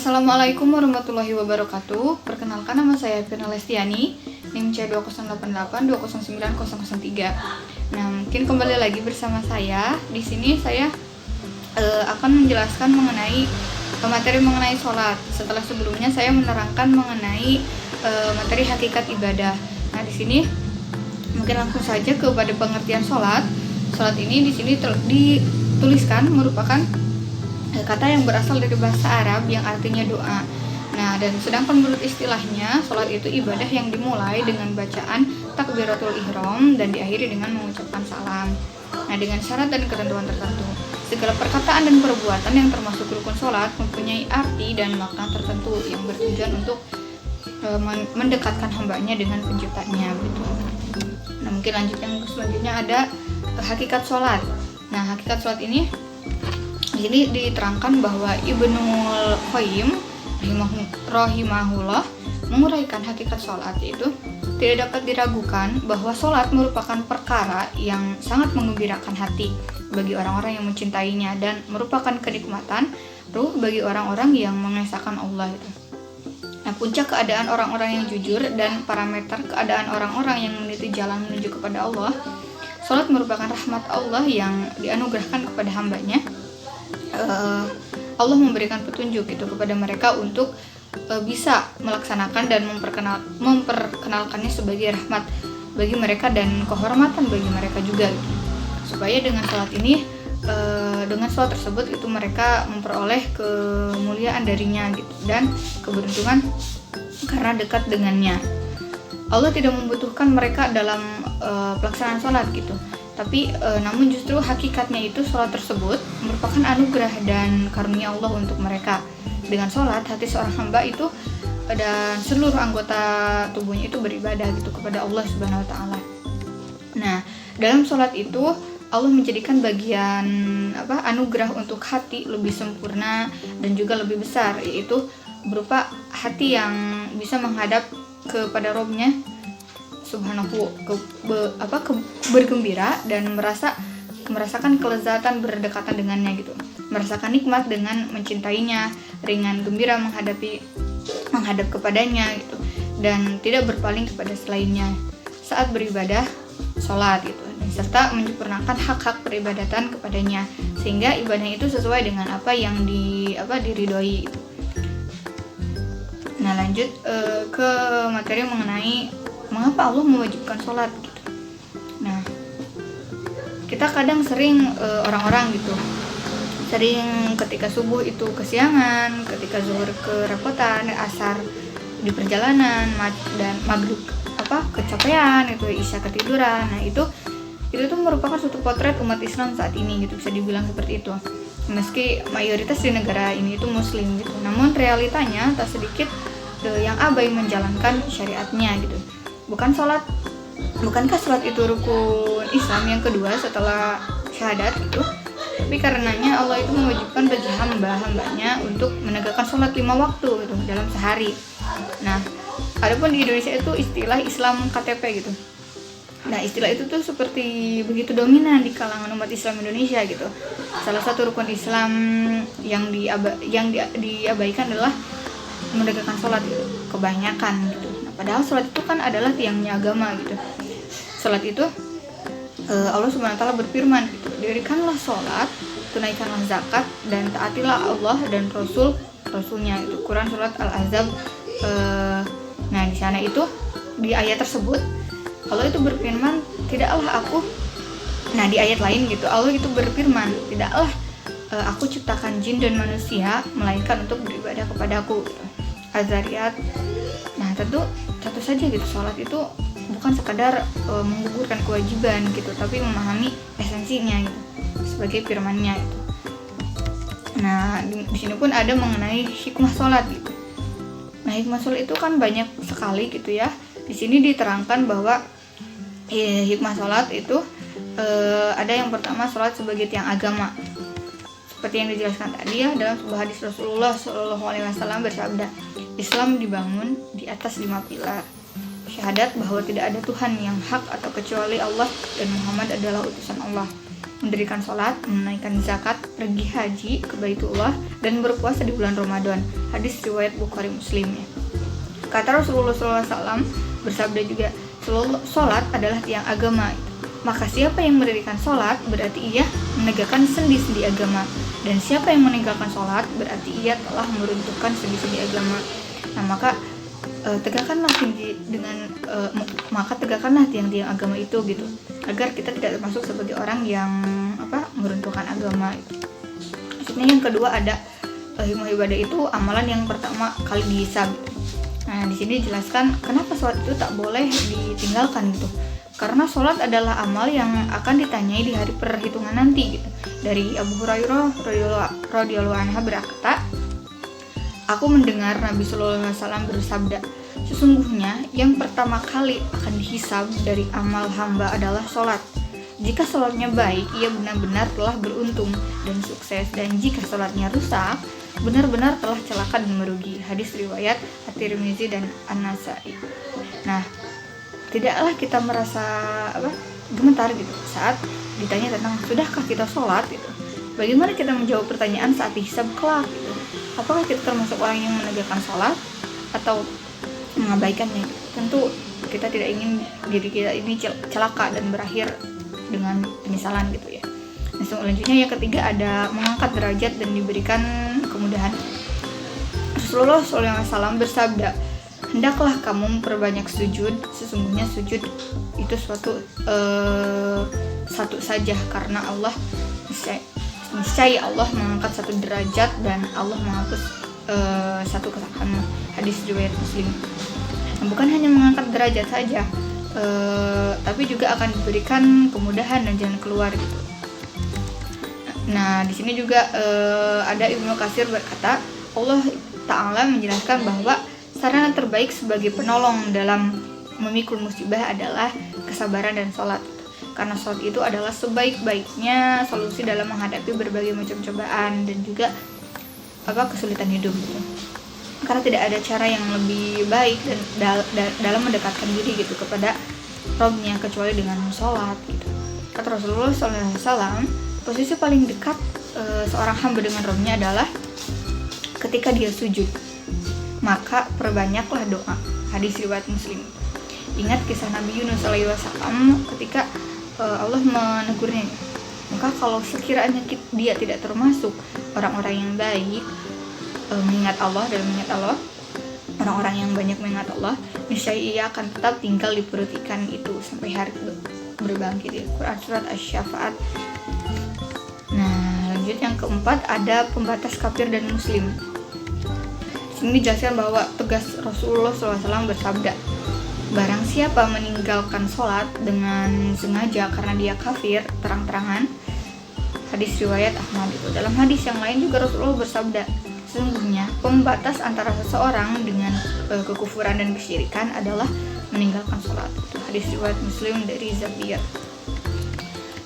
Assalamualaikum warahmatullahi wabarakatuh. Perkenalkan, nama saya Firna Lestiani, NIM C2088209003. Nah, mungkin kembali lagi bersama saya. Di sini saya akan menjelaskan mengenai materi mengenai sholat. Setelah sebelumnya saya menerangkan mengenai materi hakikat ibadah. Nah, di sini mungkin langsung saja kepada pengertian sholat. Sholat ini di sini dituliskan merupakan kata yang berasal dari bahasa Arab yang artinya doa. Nah, dan sedangkan menurut istilahnya, sholat itu ibadah yang dimulai dengan bacaan takbiratul ihram dan diakhiri dengan mengucapkan salam. Nah, dengan syarat dan ketentuan tertentu. Segala perkataan dan perbuatan yang termasuk rukun sholat mempunyai arti dan makna tertentu yang bertujuan untuk mendekatkan hambanya dengan penciptanya. Gitu. Nah, mungkin lanjut yang selanjutnya ada hakikat sholat. Nah, hakikat sholat ini di sini diterangkan bahwa Ibnul Qayyim rahimahullah menguraikan hakikat sholat, yaitu tidak dapat diragukan bahwa sholat merupakan perkara yang sangat menggembirakan hati bagi orang-orang yang mencintainya dan merupakan kenikmatan ruh bagi orang-orang yang mengesahkan Allah itu. Nah, puncak keadaan orang-orang yang jujur dan parameter keadaan orang-orang yang meniti jalan menuju kepada Allah, sholat merupakan rahmat Allah yang dianugerahkan kepada hambanya. Allah memberikan petunjuk itu kepada mereka untuk bisa melaksanakan dan memperkenalkannya sebagai rahmat bagi mereka dan kehormatan bagi mereka juga gitu. Supaya dengan sholat ini, dengan sholat tersebut itu mereka memperoleh kemuliaan darinya gitu, dan keberuntungan karena dekat dengannya. Allah tidak membutuhkan mereka dalam pelaksanaan sholat gitu. Tapi namun justru hakikatnya itu sholat tersebut merupakan anugerah dan karunia Allah untuk mereka. Dengan sholat, hati seorang hamba itu dan seluruh anggota tubuhnya itu beribadah gitu kepada Allah Subhanahu Wa Taala. Nah, dalam sholat itu Allah menjadikan bagian anugerah untuk hati lebih sempurna dan juga lebih besar, yaitu berupa hati yang bisa menghadap kepada Robnya Subhanahu bergembira dan merasakan kelezatan berdekatan dengannya gitu, merasakan nikmat dengan mencintainya, ringan gembira menghadap kepadanya gitu, dan tidak berpaling kepada selainnya saat beribadah sholat gitu, serta menyempurnakan hak-hak peribadatan kepadanya sehingga ibadahnya itu sesuai dengan apa yang diridhoi gitu. Nah, lanjut ke materi mengenai mengapa Allah mewajibkan sholat gitu. Nah, kita kadang sering orang-orang gitu sering ketika subuh itu kesiangan, ketika zuhur kerepotan, asar di perjalanan, dan maghrib kecapean, itu isya ketiduran. Nah, itu tuh merupakan suatu potret umat Islam saat ini gitu, bisa dibilang seperti itu. Meski mayoritas di negara ini itu muslim gitu, namun realitanya tak sedikit yang abai menjalankan syariatnya gitu. Bukankah sholat itu rukun Islam yang kedua setelah syahadat gitu? Tapi karenanya Allah itu mewajibkan bagi hamba-hambanya untuk menegakkan sholat 5 waktu gitu dalam sehari. Nah, adapun di Indonesia itu istilah Islam KTP gitu. Nah, istilah itu tuh seperti begitu dominan di kalangan umat Islam Indonesia gitu. Salah satu rukun Islam yang diabaikan adalah menegakkan sholat gitu, kebanyakan gitu. Padahal sholat itu kan adalah tiangnya agama gitu. Sholat itu Allah Subhanahu Wa Taala berfirman gitu, dirikanlah sholat, tunaikanlah zakat, dan taatilah Allah dan Rasulnya itu. Quran surat Al-Ahzab. Nah, di sana itu di ayat tersebut Allah itu berfirman, tidaklah aku. Nah, di ayat lain gitu Allah itu berfirman, tidaklah aku ciptakan jin dan manusia melainkan untuk beribadah kepadaku gitu. Az-Zariyat. Nah, tentu saja gitu, sholat itu bukan sekadar menggugurkan kewajiban gitu, tapi memahami esensinya gitu sebagai firman-Nya gitu. Nah, di sini pun ada mengenai hikmah sholat gitu. Nah, hikmah sholat itu kan banyak sekali gitu ya. Di sini diterangkan bahwa hikmah sholat itu ada yang pertama, sholat sebagai tiang agama. Seperti yang dijelaskan tadi ya, dalam sebuah hadis Rasulullah SAW bersabda, Islam dibangun di atas 5 pilar. Syahadat bahwa tidak ada Tuhan yang hak atau kecuali Allah dan Muhammad adalah utusan Allah. Mendirikan sholat, menunaikan zakat, pergi haji ke Baitullah dan berpuasa di bulan Ramadan. Hadis riwayat Bukhari Muslim ya. Kata Rasulullah SAW bersabda juga, sholat adalah tiang agama. Maka siapa yang mendirikan sholat berarti ia menegakkan sendi-sendi agama, dan siapa yang meninggalkan sholat berarti ia telah meruntuhkan sendi-sendi agama. Nah maka tegakkanlah tiang-tiang agama itu gitu, agar kita tidak termasuk sebagai orang yang meruntuhkan agama itu. Maksudnya yang kedua ada ibadah itu amalan yang pertama kali dihisab. Nah di sini dijelaskan kenapa sholat itu tak boleh ditinggalkan gitu, karena sholat adalah amal yang akan ditanyai di hari perhitungan nanti gitu. Dari Abu Hurairah radhiyallahu anhu berkata, aku mendengar Nabi Sallallahu Alaihi Wasallam bersabda, sesungguhnya yang pertama kali akan dihisab dari amal hamba adalah sholat. Jika sholatnya baik, ia benar-benar telah beruntung dan sukses, dan jika sholatnya rusak, benar-benar telah celaka dan merugi. Hadis riwayat At-Tirmizi dan An-Nasai. Nah, tidaklah kita merasa gemetar gitu saat ditanya tentang sudahkah kita sholat gitu. Bagaimana kita menjawab pertanyaan saat dihisab kelak gitu? Apakah kita termasuk orang yang menegakkan sholat atau mengabaikannya? Tentu kita tidak ingin diri kita ini celaka dan berakhir dengan penyesalan gitu ya. Nah, selanjutnya yang ketiga ada mengangkat derajat dan diberikan kemudahan. Rasulullah SAW bersabda, hendaklah kamu memperbanyak sujud, sesungguhnya sujud itu satu saja, karena Allah niscaya Allah mengangkat satu derajat dan Allah menghapus satu kesalahan. Hadis riwayat Muslim. Nah, bukan hanya mengangkat derajat saja, tapi juga akan diberikan kemudahan dan jalan keluar gitu. Nah di sini juga ada Ibnu Katsir berkata, Allah Ta'ala menjelaskan bahwa sarana terbaik sebagai penolong dalam memikul musibah adalah kesabaran dan sholat. Karena sholat itu adalah sebaik-baiknya solusi dalam menghadapi berbagai macam cobaan dan juga kesulitan hidup gitu. Karena tidak ada cara yang lebih baik dan dalam mendekatkan diri gitu kepada Rabb-Nya kecuali dengan sholat gitu. Kata Rasulullah SAW, posisi paling dekat seorang hamba dengan Rabb-Nya adalah ketika dia sujud, maka perbanyaklah doa. Hadis riwayat Muslim. Ingat kisah Nabi Yunus SAW ketika Allah menegurnya, maka kalau sekiranya dia tidak termasuk orang-orang yang baik mengingat Allah, orang-orang yang banyak mengingat Allah, niscaya ia akan tetap tinggal di perut ikan itu sampai hari berbangkit. Di Quran surat Asy-Syafa'at. Nah lanjut yang keempat ada pembatas kafir dan muslim. Ini dijelaskan bahwa tegas Rasulullah SAW bersabda, barang siapa meninggalkan sholat dengan sengaja karena dia kafir terang-terangan. Hadis riwayat Ahmad itu. Dalam hadis yang lain juga Rasulullah bersabda, sesungguhnya pembatas antara seseorang dengan kekufuran dan kesyirikan adalah meninggalkan sholat. Itu hadis riwayat Muslim dari Zabir.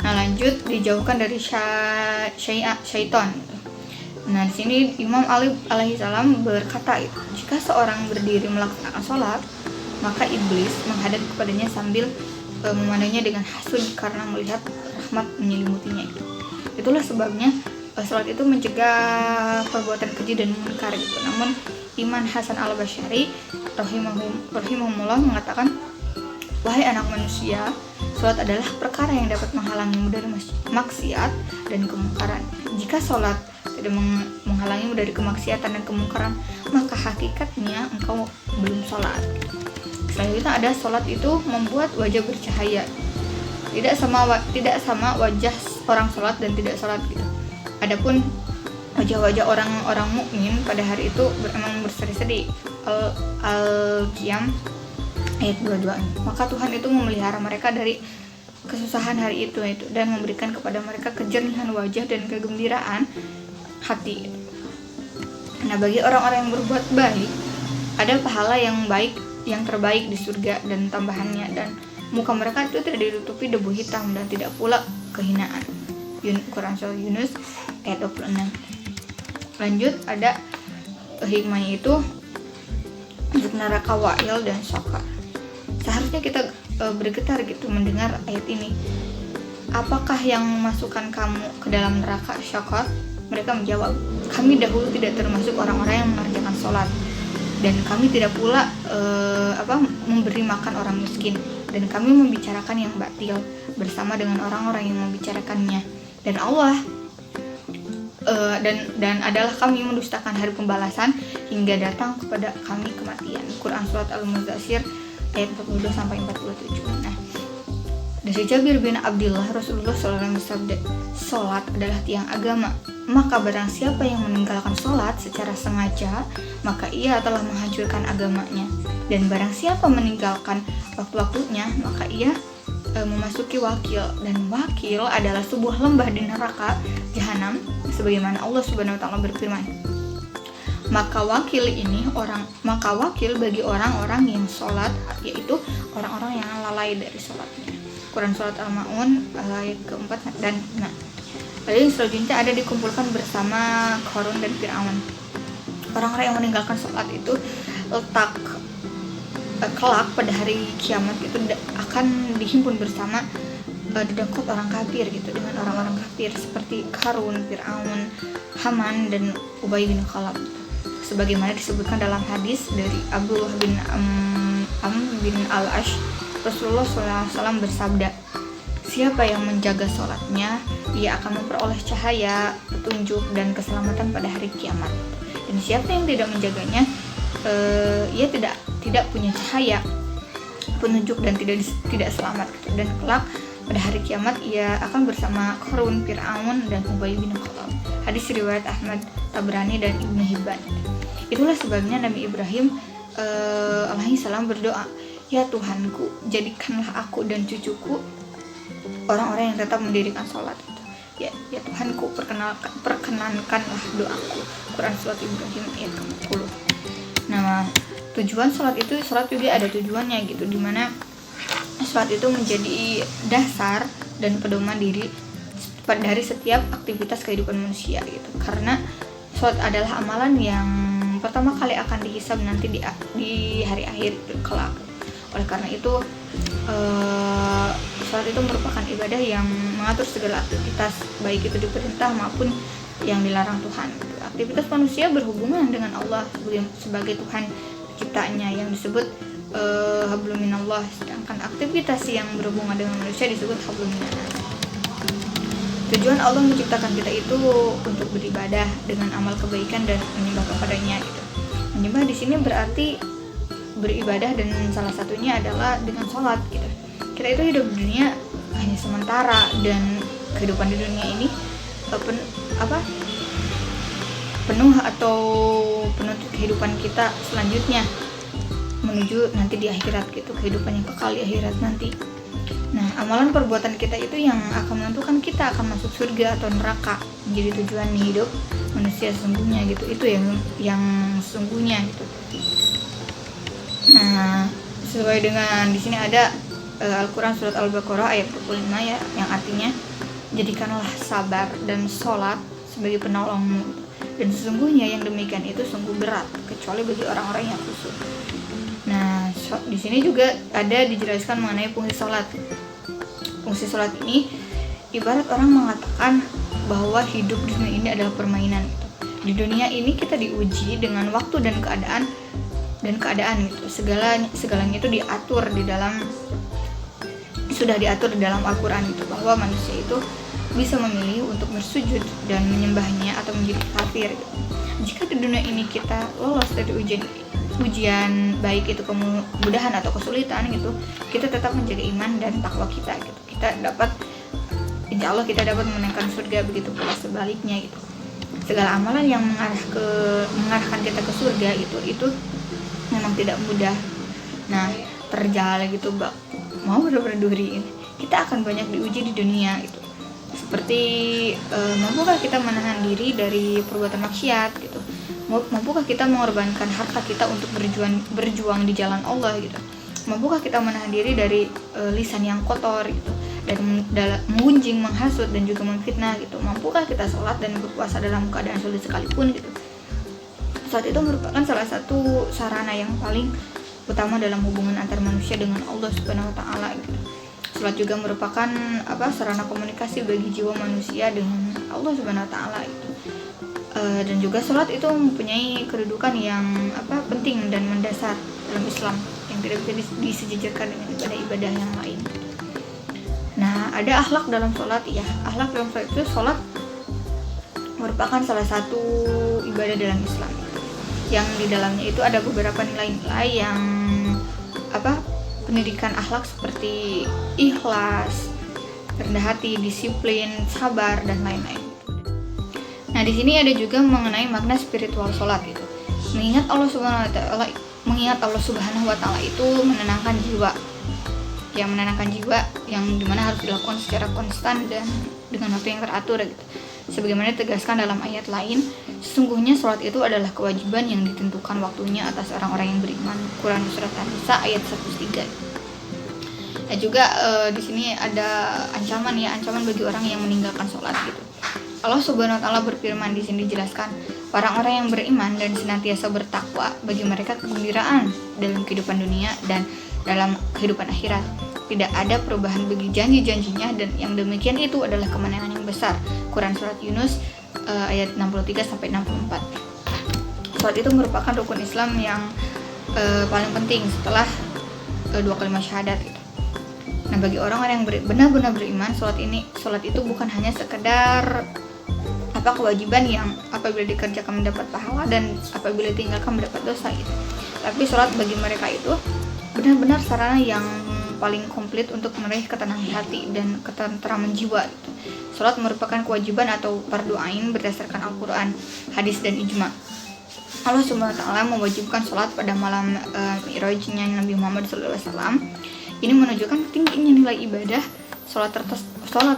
Nah lanjut, dijauhkan dari syaitan. Nah di sini Imam Ali alaihissalam berkata, jika seorang berdiri melaksanakan sholat, maka iblis menghadap kepadanya sambil memandangnya dengan hasud karena melihat rahmat menyelimuti itu. Itulah sebabnya sholat itu mencegah perbuatan keji dan munkar gitu. Namun Imam Hasan al-Basyari rahimahumullah mengatakan, wahai anak manusia, sholat adalah perkara yang dapat menghalangimu dari maksiat dan kemungkaran. Jika sholat tidak menghalangimu dari kemaksiatan dan kemungkaran, maka hakikatnya engkau belum sholat. Selanjutnya ada sholat itu membuat wajah bercahaya. Tidak sama wajah orang sholat dan tidak sholat gitu. Adapun wajah-wajah orang-orang mukmin pada hari itu memang berseri-seri. Al-Qiyam ayat 22. Maka Tuhan itu memelihara mereka dari kesusahan hari itu dan memberikan kepada mereka kejernihan wajah dan kegembiraan hati. Nah, bagi orang-orang yang berbuat baik, ada pahala yang baik, yang terbaik di surga dan tambahannya, dan muka mereka itu tidak ditutupi debu hitam dan tidak pula kehinaan. Quran Surah Yunus ayat 26. Lanjut, ada hikmahnya itu untuk neraka wa'il dan syaka. Seharusnya kita bergetar gitu mendengar ayat ini. apakah yang memasukkan kamu ke dalam neraka syaqat? Mereka menjawab, kami dahulu tidak termasuk orang-orang yang mengerjakan sholat, dan kami tidak pula memberi makan orang miskin, dan kami membicarakan yang batil bersama dengan orang-orang yang membicarakannya, dan Allah dan adalah kami mendustakan hari pembalasan hingga datang kepada kami kematian. Quran surat Al-Mudaththir ayat 42 sampai 47. Nah, dari Jabir bin Abdullah, Rasulullah SAW bersabda, sholat adalah tiang agama. Maka barang siapa yang meninggalkan sholat secara sengaja, maka ia telah menghancurkan agamanya. Dan barang siapa meninggalkan waktu-waktunya, maka ia memasuki wakil. Dan wakil adalah sebuah lembah di neraka jahanam, sebagaimana Allah Subhanahu wa taala berfirman, maka wakil bagi orang-orang yang sholat, yaitu orang-orang yang lalai dari sholatnya. Quran surat Al-Maun ayat keempat dan lalu yang selanjutnya ada dikumpulkan bersama Qarun dan Fir'aun. Orang-orang yang meninggalkan sholat itu letak kelak pada hari kiamat itu akan dihimpun bersama didengkot orang kafir gitu, dengan orang-orang kafir seperti Qarun, Fir'aun, Haman dan Ubay bin Khalaf. Sebagaimana disebutkan dalam hadis dari Abdullah bin Amr bin Al-Ash, Rasulullah SAW bersabda, siapa yang menjaga sholatnya, ia akan memperoleh cahaya, petunjuk, dan keselamatan pada hari kiamat. Dan siapa yang tidak menjaganya, ia tidak punya cahaya, petunjuk, dan tidak selamat. Dan kelak pada hari kiamat ia akan bersama Qarun, Fir'aun, dan Ubay bin Khalaf. Hadis riwayat Ahmad, Tabrani, dan Ibnu Hibban. Itulah sebabnya Nabi Ibrahim alaihissalam berdoa, ya Tuhanku, jadikanlah aku dan cucuku orang-orang yang tetap mendirikan sholat itu. Ya Tuhanku, perkenankanlah doaku. Quran surat Ibrahim ayat 40. Nah, tujuan sholat juga ada tujuannya gitu, dimana sholat itu menjadi dasar dan pedoman diri dari setiap aktivitas kehidupan manusia gitu. Karena sholat adalah amalan yang pertama kali akan dihisab nanti di hari akhir kelak. Oleh karena itu sholat itu merupakan ibadah yang mengatur segala aktivitas, baik itu diperintah maupun yang dilarang Tuhan. Aktivitas manusia berhubungan dengan Allah sebagai Tuhan penciptanya yang disebut hablum minallah, sedangkan aktivitas yang berhubungan dengan manusia disebut hablum minannas. Tujuan Allah menciptakan kita itu untuk beribadah dengan amal kebaikan dan menyembah kepadanya gitu. Menyembah di sini berarti beribadah, dan salah satunya adalah dengan sholat gitu. Kita itu hidup di dunia hanya sementara, dan kehidupan di dunia ini penuh atau penutup kehidupan kita selanjutnya menuju nanti di akhirat gitu, kehidupan yang kekal di akhirat nanti. Nah, amalan perbuatan kita itu yang akan menentukan kita akan masuk surga atau neraka, menjadi tujuan hidup manusia sesungguhnya gitu. Itu yang sesungguhnya gitu. Nah, sesuai dengan di sini ada Al-Quran surat Al-Baqarah ayat 25 ya, yang artinya jadikanlah sabar dan sholat sebagai penolongmu, dan sesungguhnya yang demikian itu sungguh berat kecuali bagi orang-orang yang khusyuk. Nah, di sini juga ada dijelaskan mengenai fungsi sholat. Fungsi sholat ini ibarat orang mengatakan bahwa hidup di dunia ini adalah permainan gitu. Di dunia ini kita diuji dengan waktu dan keadaan gitu. Segalanya itu sudah diatur di dalam Al-Quran itu, bahwa manusia itu bisa memilih untuk bersujud dan menyembahnya atau menjadi kafir gitu. Jika di dunia ini kita lolos dari ujian baik itu kemudahan atau kesulitan gitu, kita tetap menjaga iman dan takwa kita gitu. Insya Allah kita dapat memenangkan surga, begitu pula sebaliknya gitu. Segala amalan yang mengarahkan kita ke surga itu memang tidak mudah. Nah, terjal gitu mau berduri kita akan banyak diuji di dunia gitu. Seperti mampukah kita menahan diri dari perbuatan maksiat gitu, mampukah kita mengorbankan harta kita untuk berjuang di jalan Allah gitu, mampukah kita menahan diri dari lisan yang kotor gitu, dan mengunjing, menghasut, dan juga memfitnah gitu, mampukah kita sholat dan berpuasa dalam keadaan sulit sekalipun gitu. Sholat itu merupakan salah satu sarana yang paling utama dalam hubungan antar manusia dengan Allah Subhanahu wa taala gitu. Sholat juga merupakan sarana komunikasi bagi jiwa manusia dengan Allah Subhanahu wa taala itu. Dan juga sholat itu mempunyai kedudukan yang penting dan mendasar dalam Islam yang tidak bisa disejajarkan dengan ibadah-ibadah yang lain. Nah, ada akhlak dalam sholat ya. Akhlak dalam sholat itu, sholat merupakan salah satu ibadah dalam Islam yang di dalamnya itu ada beberapa nilai-nilai yang pendidikan akhlak seperti ikhlas, rendah hati, disiplin, sabar, dan lain-lain. Nah, di sini ada juga mengenai makna spiritual sholat itu. Mengingat Allah Subhanahu wa taala itu menenangkan jiwa. Yang menenangkan jiwa yang dimana harus dilakukan secara konstan dan dengan waktu yang teratur gitu. Sebagaimana ditegaskan dalam ayat lain, sesungguhnya sholat itu adalah kewajiban yang ditentukan waktunya atas orang-orang yang beriman. Quran surat An-Nisa ayat 103. Nah, juga di sini ada ancaman bagi orang yang meninggalkan sholat gitu. Allah Subhanahu wa taala berfirman, di sini dijelaskan, orang-orang yang beriman dan senantiasa bertakwa, bagi mereka kegembiraan dalam kehidupan dunia dan dalam kehidupan akhirat. Tidak ada perubahan bagi janji-janjinya, dan yang demikian itu adalah kemenangan yang besar. Quran surat Yunus ayat 63-64. Salat itu merupakan rukun Islam yang paling penting setelah dua kalimat syahadat gitu. Nah, bagi orang-orang yang benar-benar beriman, salat itu bukan hanya sekedar kewajiban yang apabila dikerjakan mendapat pahala dan apabila ditinggalkan mendapat dosa gitu. Tapi salat bagi mereka itu benar-benar sarana yang paling komplit untuk meraih ketenangan hati dan ketenteraman jiwa gitu. Salat merupakan kewajiban atau fardu ain berdasarkan Al-Quran, hadis, dan ijma. Allah Subhanahu wa taala mewajibkan salat pada malam Mi'rajnya Nabi Muhammad SAW. Ini menunjukkan tingginya nilai ibadah salat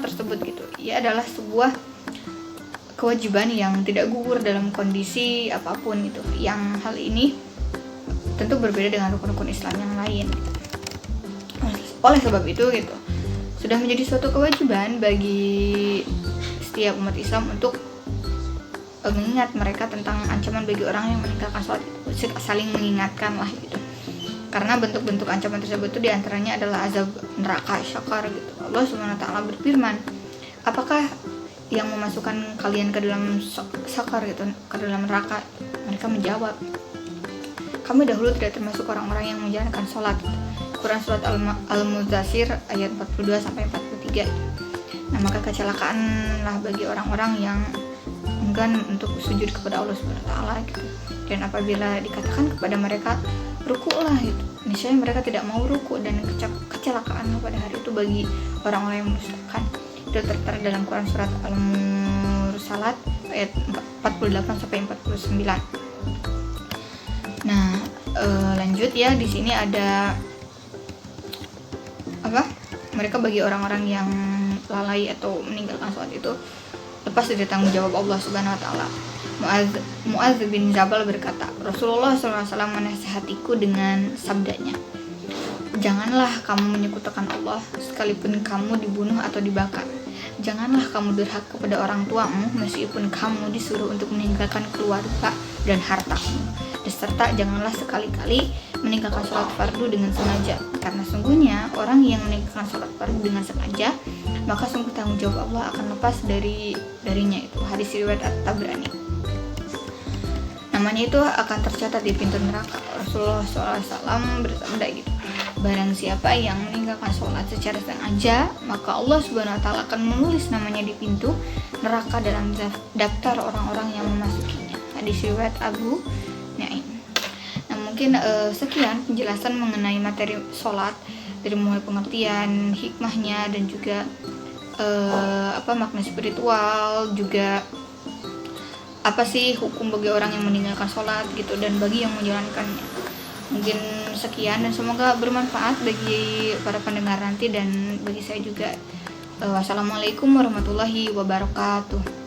tersebut gitu. Ia adalah sebuah kewajiban yang tidak gugur dalam kondisi apapun gitu. Yang hal ini tentu berbeda dengan rukun-rukun Islam yang lain. Oleh sebab itu gitu, sudah menjadi suatu kewajiban bagi setiap umat Islam untuk mengingat mereka tentang ancaman bagi orang yang meninggalkan sholat itu, saling mengingatkan lah gitu. Karena bentuk-bentuk ancaman tersebut itu diantaranya adalah azab neraka syakar gitu. Allah Subhanahu wa taala berfirman, apakah yang memasukkan kalian ke dalam syakar gitu, ke dalam neraka? Mereka menjawab, kami dahulu tidak termasuk orang-orang yang menjalankan sholat gitu. Quran surat Al-Muzassir ayat 42-43. Nah, maka kecelakaanlah bagi orang-orang yang enggan untuk sujud kepada Allah Subhanahu wa taala gitu. Dan apabila dikatakan kepada mereka rukuklah gitu, niscaya mereka tidak mau rukuk, dan kecelakaan pada hari itu bagi orang-orang yang mendustakan. Itu tertera dalam Quran surat Al-Mursalat ayat 48-49. Nah, lanjut ya, di sini ada mereka bagi orang-orang yang lalai atau meninggalkan sholat itu lepas dari tanggung jawab Allah Subhanahu wa taala. Mu'adz bin Jabal berkata, Rasulullah SAW menasihatiku dengan sabdanya, janganlah kamu menyekutukan Allah sekalipun kamu dibunuh atau dibakar. Janganlah kamu durhaka kepada orang tuamu meskipun kamu disuruh untuk meninggalkan keluarga dan hartamu. Serta janganlah sekali-kali meninggalkan sholat fardu dengan sengaja, karena sungguhnya orang yang meninggalkan sholat fardu dengan sengaja, maka sungguh tanggung jawab Allah akan lepas darinya itu. Hadis riwayat At-Tabrani. Namanya itu akan tercatat di pintu neraka. Rasulullah SAW bersabda gitu, barang siapa yang meninggalkan sholat secara sengaja, maka Allah Subhanahu wa taala akan menulis namanya di pintu neraka dalam daftar orang-orang yang memasukinya. Hadis riwayat Abu Naim. Nah, mungkin sekian penjelasan mengenai materi sholat, dari mulai pengertian, hikmahnya, dan juga makna spiritual, juga apa sih hukum bagi orang yang meninggalkan sholat gitu, dan bagi yang menjalankannya. Mungkin sekian, dan semoga bermanfaat bagi para pendengar nanti dan bagi saya juga. Wassalamualaikum warahmatullahi wabarakatuh.